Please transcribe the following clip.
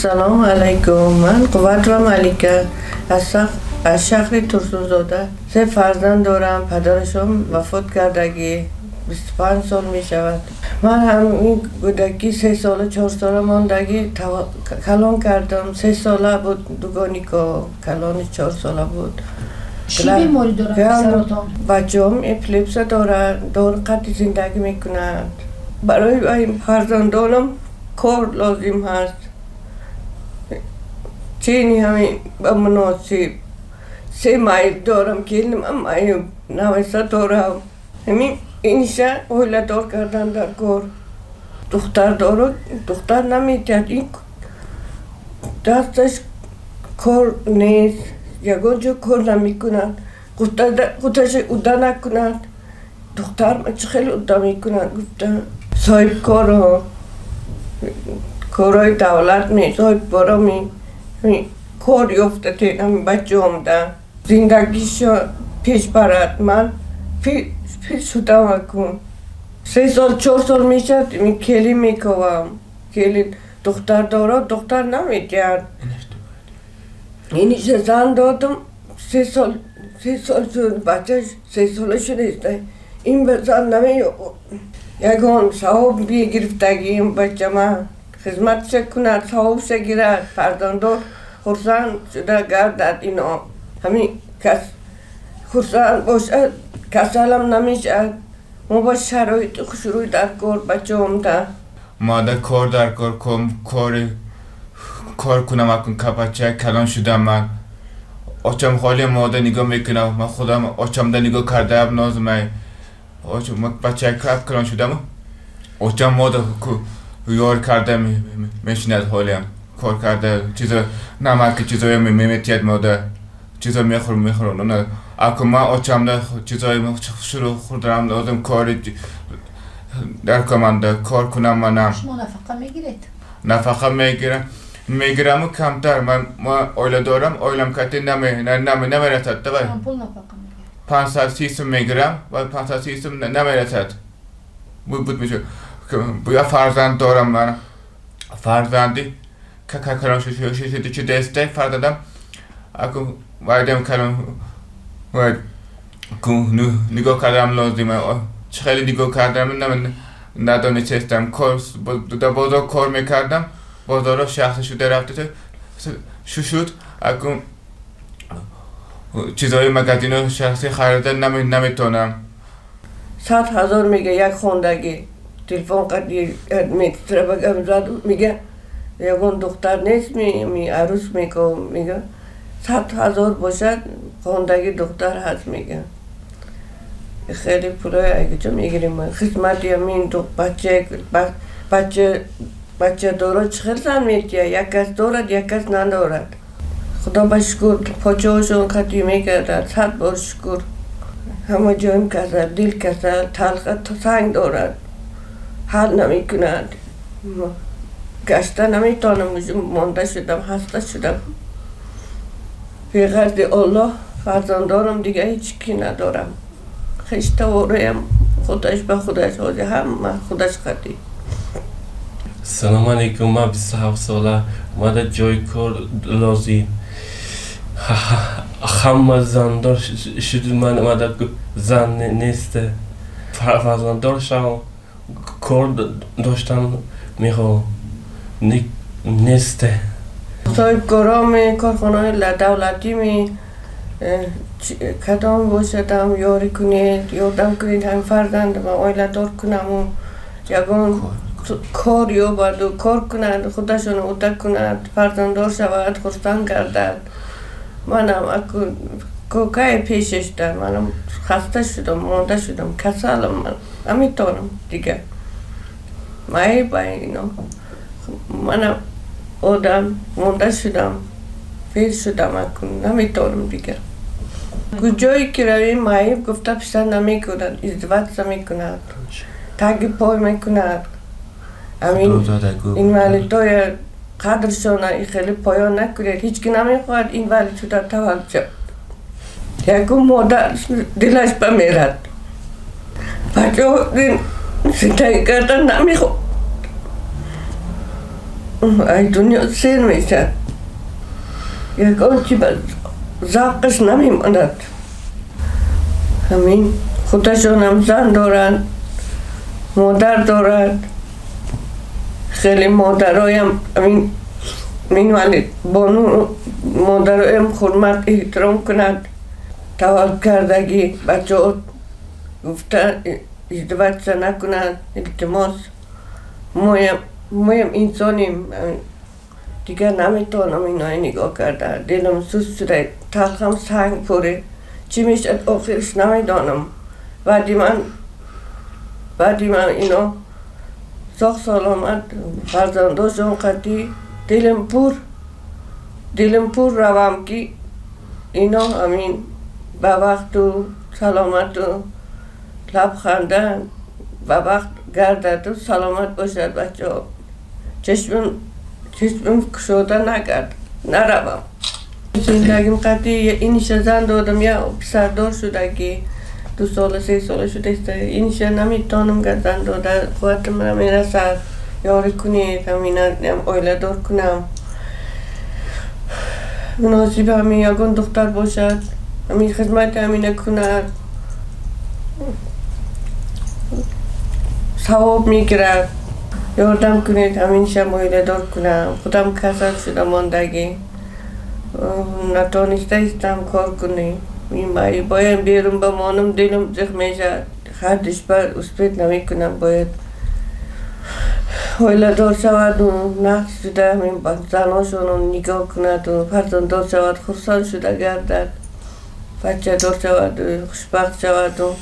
السلام علیکم. من قوواتова مالیکا از شهر تورسونزودا 3 فرزند دارم. پدرشم وفات کردگی 25 سال می شود. من هم این کودکی 3 سال 4 ساله ماندگی کلان کردم. 3 ساله بود دوگانیکا، کلان 4 ساله بود. چی بیماری دارن پسراتون؟ بچه هم اپیلپسیا دارن، دور قطعی زندگی میکنند. برای این فرزندانم کار لازم هست. چینی همین با مناسب 3 مایب دارم که من مایب 900 دارم. همین اینشا اویلا دار کردن در کار. دختر داره، دختر نمیتید. این دستش کار نیست، یگانجا کار نمیکنند. خودش اودا نکنند. دختر چه خیلی اودا میکنند. گفتن صاحب کار ها، کارهای دولت می صاحب کارا می کار یافته همین بچه هم ده زندگیشو پیش برد. من پیش شدم اکن 3 سال 4 سال میشد می کلی میکوام. کلی دختر داره، دختر نمیدید. اینیش زن دادم 3 سال شد، بچهش 3 ساله شده. این به زن نمیاد. یکان صاحب گرفتگی بچه من خدمتش کند، صاحبش گیرد. فرزندان خرسند شده گردد. اینا همین کس خرسند باشد کسلم نمیشد. ما با شرایط خوشروی در کار بچه هم ده ماده کار در کار کنم اکن که بچه کلان شدم. من آچم خالی ماده نگاه میکنم. من خودم آچم ده نگاه کرده اب نازم. من بچه کلان شدم. آچم ماده یار کرده میشند حالیم کار کرده. چیزا نمک چیزایی میتید ماده چیزا میخورم. اکن من آچم ده چیزایی شروع خوردم دادم کاری در کمانده کار کنم. منم شما نفقه میگیرید؟ نفقه میگیرم و کمتر. من اویلا دارم. اویلم کتی نمیرسد. چند پول نفقه میگیرید؟ 530 میگیرم و 530 نمیرسد. بود میشه. بیا فرزند دارم. من فرزندی که کلان شده چه دسته فرزندم. اکو وایدم کلان نگاه کردم لازمه. چه خیلی نگاه کردم ندانستم. در بازار کار میکردم. بازار شخص شده رفته شد. اکو چیزهای مگزین شخصی خریدن نمیتونم. 100,000 میگه یک خوندگی. تلفن قدی میتره بگم زد میگه یکون دختر نیست می عروس میکنم. میگه 100,000 باشد خوندگی دختر هست. میگه خیلی پولای اگه چه میگیریم. خدمتی همین دو بچه داره چه زن میتیه. یک کس دارد یک کس ندارد. خدا بشکر پاچه هاشون خطی میکردد. 100 بار شکر. همه جایم کسل، دل کسل، تلخت سنگ دارد. حل نمی کند. گشته نمیتونم. مانده شدم، هسته شدم. به غرض الله فرزندانم دیگه هیچ کی ندارم. خشته و رویم خودش به خودش حاضی. هم خودش خطی. سلام علیکم. من 27 ساله. اومده جای کار لازم. همه زندار شد. من اومده زن نیسته. فرزندار شما کار داشتم میخوام نیسته. صاحب کارام کارخانه دولتی می کدام باشدم یاری کنید، یادم کنید هم فرزند ما اویلا دار کنم و یکان کار یابد و کار کند خودشون اوده کند فرزندار شود خرسند گردد. منم اکن کوکای پیشش در منم خسته شدم، مانده شدم، کسلم. من نمیتونم دیگه. مایی با اینا منم آدم مانده شدم، پیر شدم اکن. نمیتونم دیگه. کجایی که رویم مایی گفته پیشتر نمیکند. ازدواج میکند، تگ پای میکند. این ولیدای قدرشانه خیلی پایان نکنید. هیچ که نمیخواهد این ولید شده تولد شد. یکم مادر دلش بمیرد. بچه ها زندگی کردن نمیخواد. ای دنیا سیر میشد. یکان چی ذوقش نمیماند. همین خودشون هم زن دارند، مادر دارد. خیلی مادرهایم همین ولی بانو مادرهایم حرمت احترام کند. تولد کردگی بچه ها گفتن ازدواج نکنند. التماس مایم انسانیم دیگر نمیتونم اینا نگاه کرده. دلم سوز شده، تلخم سنگ پره. چی میشد آخرش نمیدانم. بعدی من اینا ساخت سلامت فرزنداشون قدی دلم پر روم که اینا همین به وقت و سلامت و لبخندن به وقت گردد و سلامت باشد بچه ها. چشمم کشوده نروم. زندگیم قدی اینش زن دادم یا پسردار شده که 2 سال 3 سال شده است. اینش نمیتونم که زن داده قوتم نمیرسد یاری کنید همین اویلا دار کنم. مناسب همین یگان دختر باشد همین خدمت همین کند ثواب میگیرد. یاردم کنید همین شم اویلا دار کنم. خودم کسل شده ماندگی نتونسته استم کار کنیم. این باید بیرون بمانم دلم زخم میشه. خردش بر اسپید نمی کنم. باید اویلا دار شود و نقص شده همین زناشون نگاه کند و فرزندار شود خرسان شده گردد. بچه دار شود و خوشبخت شود و